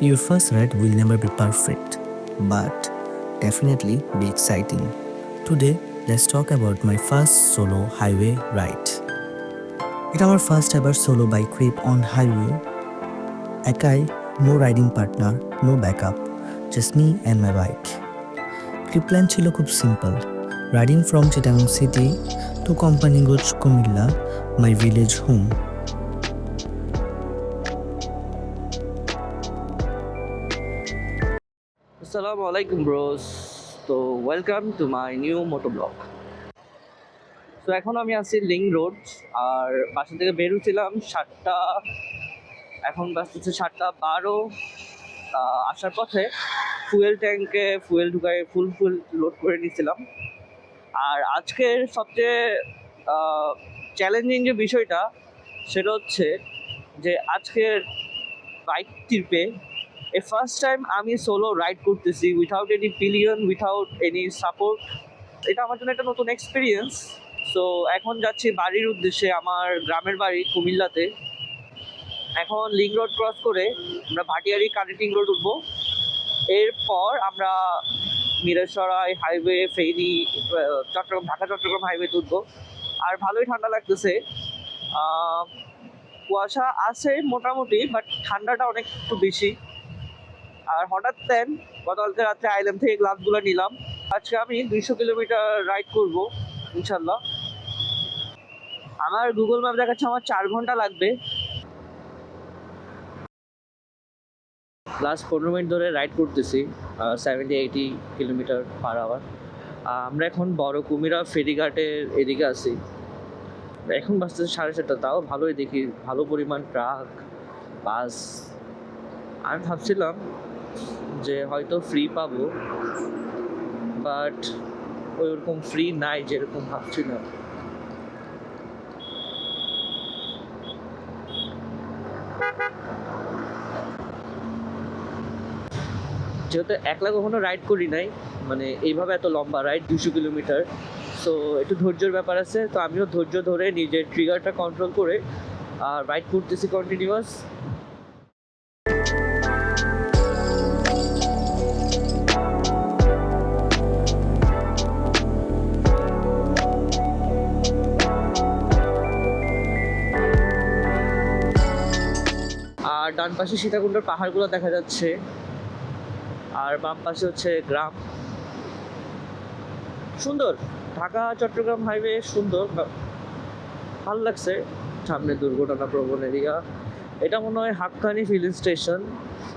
Your first ride will never be perfect, but definitely be exciting. Today, let's talk about my first solo highway ride. It's our first ever solo bike trip on highway. একাই, no riding partner, no backup, just me and my bike. Trip plan ছিল খুব simple, riding from Chittagong city to Companiganj Comilla, my village home. Assalamu alaikum bros. তো welcome to my new moto blog. তো এখন আমি আছি link road, আর বাসা থেকে বেরোছিলাম 7টা, এখন বাজতেছে 7:12। আসার পথে ফুয়েল ট্যাঙ্কে ফুয়েল ঢুকায় ফুল লোড করে নিয়েছিলাম। আর আজকের সবচেয়ে চ্যালেঞ্জিং যে বিষয়টা সেটা হচ্ছে যে আজকের বাইক ট্রিপে ফার্স্ট টাইম আমি সোলো রাইড করতেছি without any pillion, without any support. এটা আমার জন্য একটা নতুন এক্সপিরিয়েন্স। সো এখন যাচ্ছি বাড়ির উদ্দেশ্যে, আমার গ্রামের বাড়ি কুমিল্লাতে। এখন লিং রোড ক্রস করে আমরা ভাটিয়ারি কানেক্টিং রোড উঠবো। এরপর আমরা মিরসরাই হাইওয়ে, ফেনী, চট্টগ্রাম, ঢাকা চট্টগ্রাম হাইওয়ে উঠবো। আর ভালোই ঠান্ডা লাগতেছে, কুয়াশা আছে মোটামুটি, বাট ঠান্ডাটা অনেক একটু বেশি। আর হঠাৎ গতকালকে রাত্রে আইল্যান্ড থেকে গ্লাভসগুলো নিলাম। আজকে আমি 200 কিলোমিটার রাইড করব ইনশাল্লাহ। আমার গুগল ম্যাপ দেখাচ্ছে আমার 4 ঘন্টা লাগবে। লাস্ট 15 মিনিট ধরে রাইড করতেছি, 70-80 কিলোমিটার পার আওয়ার। আমরা এখন বড় কুমিরা ফেরিঘাটের এদিকে আছি। এখন বাজতেছে 7:30, তাও ভালোই দেখি ভালো পরিমাণ ট্রাক, বাস। আমি ভাবছিলাম যে হয়তো ফ্রি পাবো, বাট ওইরকম ফ্রি নাই যেরকম ভাবছিলাম। যেহেতু একলা কখনো রাইড করি নাই, মানে এইভাবে এত লম্বা রাইড 200 কিলোমিটার, সো একটু ধৈর্যের ব্যাপার আছে। তো আমিও ধৈর্য ধরে নিজের ট্রিগারটা কন্ট্রোল করে আর রাইড করতেছি কন্টিনিউয়াস। আর ডান পাশে সীতাকুণ্ডের পাহাড়গুলো দেখা যাচ্ছে, আর বাম পাশে হচ্ছে গ্রাম। সুন্দর, ঢাকা চট্টগ্রাম হাইওয়ে সুন্দর, ভালো লাগছে। সামনে দুর্ঘটনা প্রবণ এরিয়া। এটা মনে হয় হাক্কানি ফিলিং স্টেশন,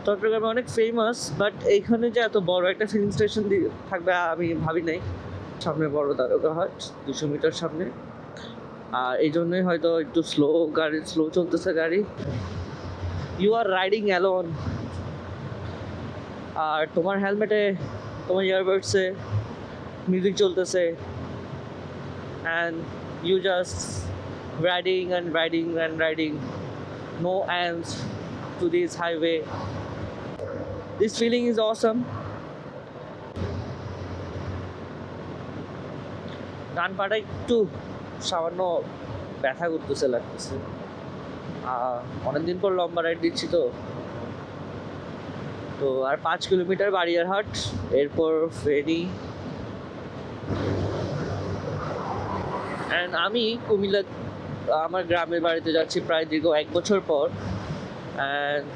চট্টগ্রামে অনেক ফেমাস, বাট এইখানে যে এত বড় একটা ফিলিং স্টেশন থাকবে আমি ভাবি নাই। সামনে বড় দ্বারকাহাট 200 মিটার সামনে, আর এই জন্যই হয়তো একটু স্লো চলতেছে গাড়ি। ইউ আর রাইডিং অ্যালোন, আর তোমার হেলমেটে, তোমার ইয়ারবাডসে মিউজিক চলতেছে, and you just riding, no ends to this highway. This feeling is awesome. ডান পাটা একটু সামান্য ব্যথা করতেছে, লাগতেছে। অনেকদিন পর লম্বা রাইড দিচ্ছি তো আর 5 কিলোমিটার বাড়িয়ারহাট, এরপর ফেনী। অ্যান্ড আমি কুমিল্লা আমার গ্রামের বাড়িতে যাচ্ছি প্রায় দীর্ঘ 1 বছর পর। অ্যান্ড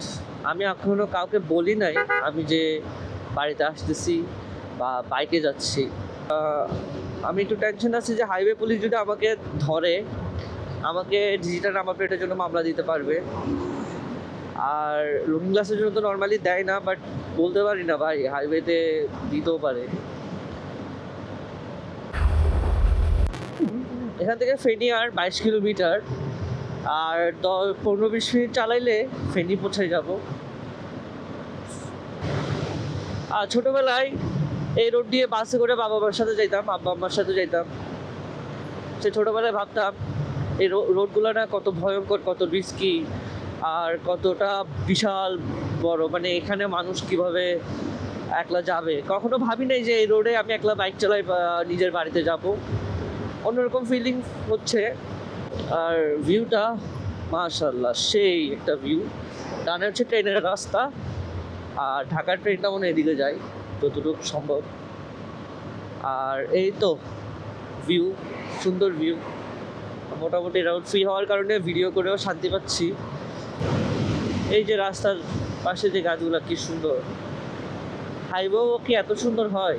আমি এখনও কাউকে বলি নাই আমি যে বাড়িতে আসতেছি বা বাইকে যাচ্ছি। আমি একটু টেনশন আছি যে হাইওয়ে পুলিশ যদি আমাকে ধরে, আমাকে ডিজিটাল নাম্বার প্লেটের জন্য মামলা দিতে পারবে। আর লুকিং গ্লাসের জন্য তো নর্মালি দেয় না, বাট বলতে পারি না ভাই, হাইওয়েতে দিতেও পারে। এখান থেকে ফেনী আর 22 কিলোমিটার, আর 15-20 মিনিট চালাইলে ফেনী পৌঁছে যাব। আর ছোটোবেলায় এই রোড দিয়ে বাসে করে বাবা মার সাথে যাইতাম, আব্বা আম্মার সাথে যাইতাম। সে ছোটোবেলায় ভাবতাম এই রোডগুলো না কত ভয়ঙ্কর, কত রিস্কি, আর কতটা বিশাল বড়, মানে এখানে মানুষ কিভাবে একলা যাবে। কখনো ভাবি নাই যে এই রোডে আমি একলা বাইক চালাই বা নিজের বাড়িতে যাব। অন্যরকম ফিলিং হচ্ছে। আর ভিউটা মাশাআল্লাহ সেই একটা ভিউ। ডানে হচ্ছে ট্রেনের রাস্তা, আর ঢাকার ট্রেনটা মনে হয় এদিকে যায় যতটুকু সম্ভব। আর এই তো ভিউ, সুন্দর ভিউ। মোটামুটি রাউন্ড ফ্রি হওয়ার কারণে ভিডিও করেও শান্তি পাচ্ছি। এই যে রাস্তার পাশে যে গাছগুলো কি সুন্দর। হাইওয়েও কি এত সুন্দর হয়?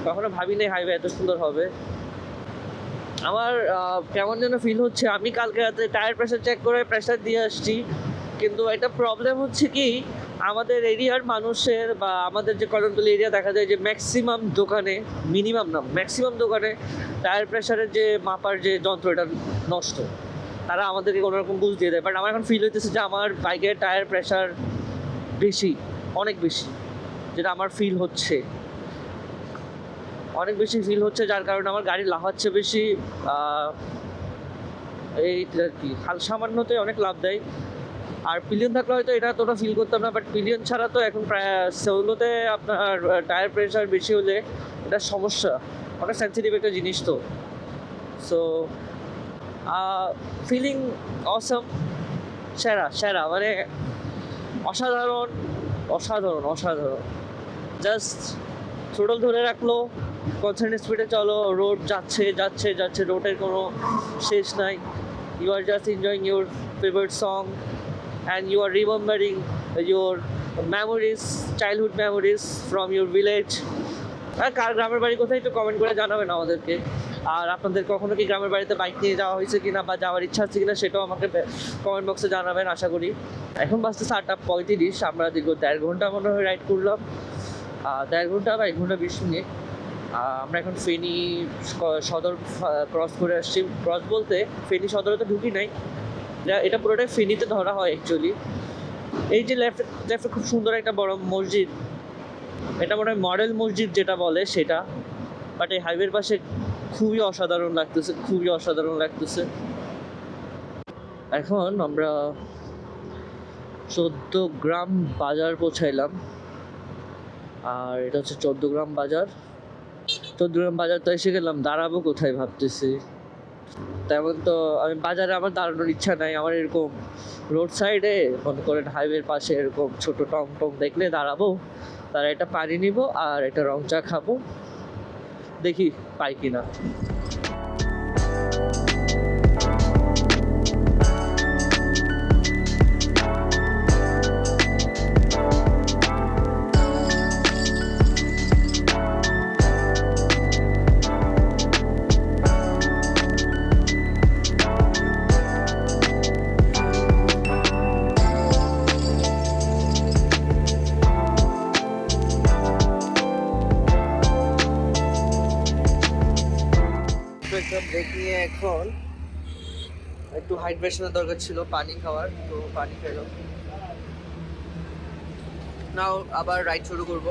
কখনো ভাবিনি হাইওয়ে এত সুন্দর হবে। আমার কেমন যেন ফিল হচ্ছে। আমি কালকে রাতে টায়ার প্রেশার চেক করে প্রেশার দিয়ে আসছি, কিন্তু একটা প্রবলেম হচ্ছে কি, আমাদের এরিয়ার মানুষের বা আমাদের যে কদমতলী এরিয়া দেখা যায় যে ম্যাক্সিমাম দোকানে, মিনিমাম না ম্যাক্সিমাম দোকানে টায়ার প্রেশারের যে মাপার যে যন্ত্র এটা নষ্ট। তারা আমাদেরকে কোনো রকম বুঝ দিয়ে দেয়, বাট আমার এখন ফিল হইতেছে যে আমার বাইকের টায়ার প্রেশার বেশি, অনেক বেশি, যেটা আমার ফিল হচ্ছে, অনেক বেশি ফিল হচ্ছে, যার কারণে আমার গাড়ি লাফাচ্ছে বেশি। এই আর কি, সামান্যতে অনেক লাভ দেয়। আর পিলিয়ন থাকলে হয়তো এটা তোটা ফিল করতাম না, বাট পিলিয়ন ছাড়া তো এখন প্রায় সোলোতে আপনার টায়ার প্রেশার বেশি হলে এটা সমস্যা, অনেক সেন্সিটিভ একটা জিনিস তো। সো ফিলিং অসম, সেরা সেরা, মানে অসাধারণ অসাধারণ অসাধারণ। জাস্ট থ্রোটল ধরে রাখলো, কনস্ট্যান্ট স্পিডে চলো, রোড যাচ্ছে যাচ্ছে যাচ্ছে, রোডের কোনো শেষ নাই। You are just enjoying your favourite song and you are remembering your memories, childhood memories from your village. আর কার গ্রামের বাড়ি কোথায় একটু কমেন্ট করে জানাবেন আমাদেরকে। আর আপনাদের কখনো কি গ্রামের বাড়িতে বাইক নিয়ে যাওয়া হয়েছে কিনা বা যাওয়ার ইচ্ছা আছে কিনা সেটাও আমাকে কমেন্ট বক্সে জানাবেন, আশা করি। এখন বাজতে 8:35, আমরা দীর্ঘ 1.5 ঘন্টা মনে হয় রাইড করলাম, 1.5 ঘন্টা বা 1 ঘন্টা 20 মিনিট। আমরা এখন ফেনী সদর ক্রস করে আসছি। ক্রস বলতে ফেনী সদরে তো ঢুকি নাই, এটা পুরোটাই ফেনীতে ধরা হয় অ্যাকচুয়ালি। এই যে লেফট লেফটে খুব সুন্দর একটা বড় মসজিদ, এটা মনে হয় মডেল মসজিদ যেটা বলে সেটা, বাট এই হাইওয়ের পাশে খুবই অসাধারণ লাগতেছে, খুবই অসাধারণ লাগতেছে। এখন আমরা 14 গ্রাম বাজার পৌঁছাইলাম, আর এটা হচ্ছে 14 গ্রাম বাজার। 14 গ্রাম বাজার তো এসে গেলাম, দাঁড়াবো কোথায় ভাবতেছি। তেমন তো আমি বাজারে আমার দাঁড়ানোর ইচ্ছা নাই, আমার এরকম রোড সাইডে মনে করেন হাইওয়ের পাশে এরকম ছোট টং টং দেখলে দাঁড়াবো, তারা এটা পানি নিব আর এটা রং চা খাবো, দেখি পাই কিনা। একটা ব্রেক নিয়ে এখন একটু হাইড্রেশনের দরকার ছিল, পানি খাওয়ার, তো পানি খেলাম। নাও আবার রাইড শুরু করব।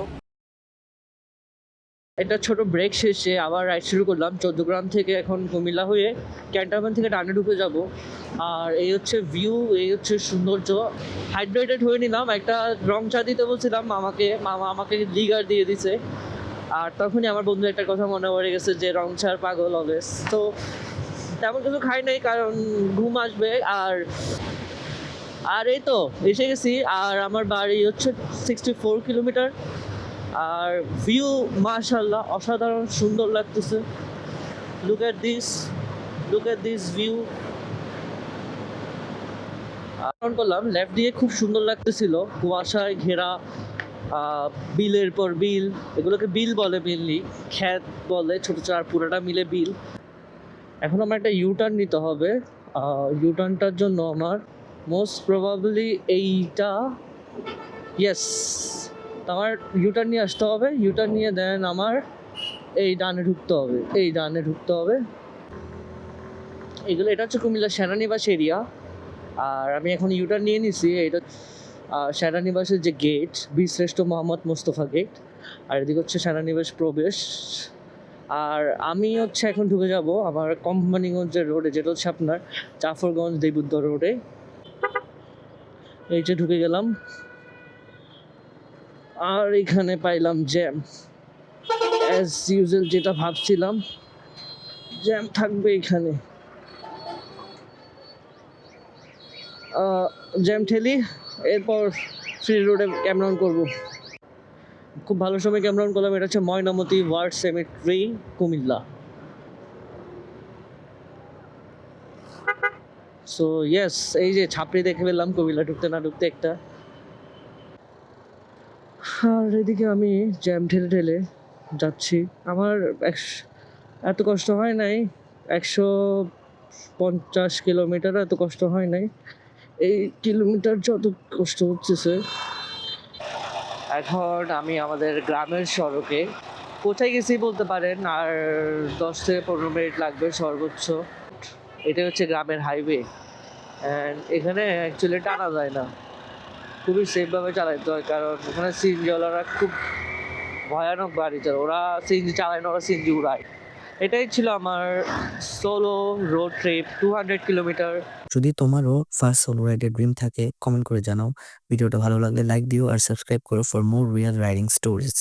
একটা ছোট ব্রেক শেষে আবার রাইড শুরু করলাম 14 গ্রাম থেকে। এখন কুমিল্লা হয়ে ক্যান্টনমেন্ট থেকে ডানে ঢুকে যাব। আর এই হচ্ছে ভিউ, এই হচ্ছে সৌন্দর্য। হাইড্রেটেড হয়ে নিলাম, একটা রং চা দিতে বলছিলাম মামা আমাকে লিগার দিয়ে দিছে। আর তখনই আমার বন্ধু একটা কথা মনে পড়ে গেছে যে রং চার পাগল অলওয়েজ। তো তেমন কিছু খাই নাই কারণ ঘুম আসবে। আর আর এই তো এসে গেছি। আর আমার বাড়ি হচ্ছে 64 কিলোমিটার। আর ভিউ মাশাআল্লাহ অসাধারণ সুন্দর লাগতেছে। Look at this view. On করলাম, লেফট দিয়ে খুব সুন্দর লাগতেছিল, কুয়াশায় ঘেরা, বিলের পর বিল, এগুলোকে বিল বলে, মেনলি খ্যাত বলে ছোট ছোট, আর পুরোটা মিলে বিল। এখন আমার একটা ইউটার্ন নিতে হবে। ইউটার্নটার জন্য আমার মোস্ট প্রবাবলি এইটা, ইয়েস, আমার ইউটার্ন নিয়ে আসতে হবে। ইউটার্ন নিয়ে দেন আমার এই ডানে ঢুকতে হবে, এই ডানে ঢুকতে হবে। এটা হচ্ছে কুমিল্লা সেনানিবাস এরিয়া। আর আমি এখন ইউটার্ন নিয়ে নিছি। এটা সেনানিবাসের যে গেট, বীরশ্রেষ্ঠ মোহাম্মদ মোস্তফা গেট, আর এদিকে হচ্ছে সেনানিবাস প্রবেশ। আর আমি হচ্ছে এখন ঢুকে যাব আমার কোম্পানিগঞ্জের রোডে, যেটা হচ্ছে আপনার জাফরগঞ্জ দেবুদ্দ রোডে। এই যে ঢুকে গেলাম, আর এখানে পাইলাম জ্যাম। অ্যাজ ইউজুয়াল যেটা ভাবছিলাম, জ্যাম থাকবে এখানে। জ্যাম ঠেলি, এরপর ফ্রি রোডে ক্যামেরা অন করবো। খুব ভালো সময় ক্যামেরা অন করলাম। এটা হচ্ছে Mainamati war cemetery, Comilla. So yes, এই যে ছাপড়ি দেখে ফেললাম কুমিল্লা ঢুকতে না ঢুকতে একটা। আর এদিকে আমি জ্যাম ঠেলে ঠেলে যাচ্ছি। আমার এত কষ্ট হয় নাই। 150 কিলোমিটার এত কষ্ট হয় নাই। এই কিলোমিটার যত কষ্ট হচ্ছে। এখন আমি আমাদের গ্রামের সড়কে কোথায় গেছি বলতে পারেন, আর 10 থেকে 15 মিনিট লাগবে সর্বোচ্চ। এটা হচ্ছে গ্রামের হাইওয়ে, অ্যান্ড এখানে অ্যাকচুয়ালি টানা যায় না, খুবই সেফভাবে চালাতে হয়, কারণ এখানে সিএনজিওয়ালারা খুব ভয়ানক গাড়ি চালায়। ওরা সিএনজি চালায় না, ওরা সিএনজি উড়ায়। এটাই ছিল আমার সোলো রোড ট্রিপ 200 কিলোমিটার। যদি তোমারও ফার্স্ট সোলো রাইডের ড্রিম থাকে কমেন্ট করে জানাও। ভিডিওটা ভালো লাগলে লাইক দিও আর সাবস্ক্রাইব করো for more real riding stories.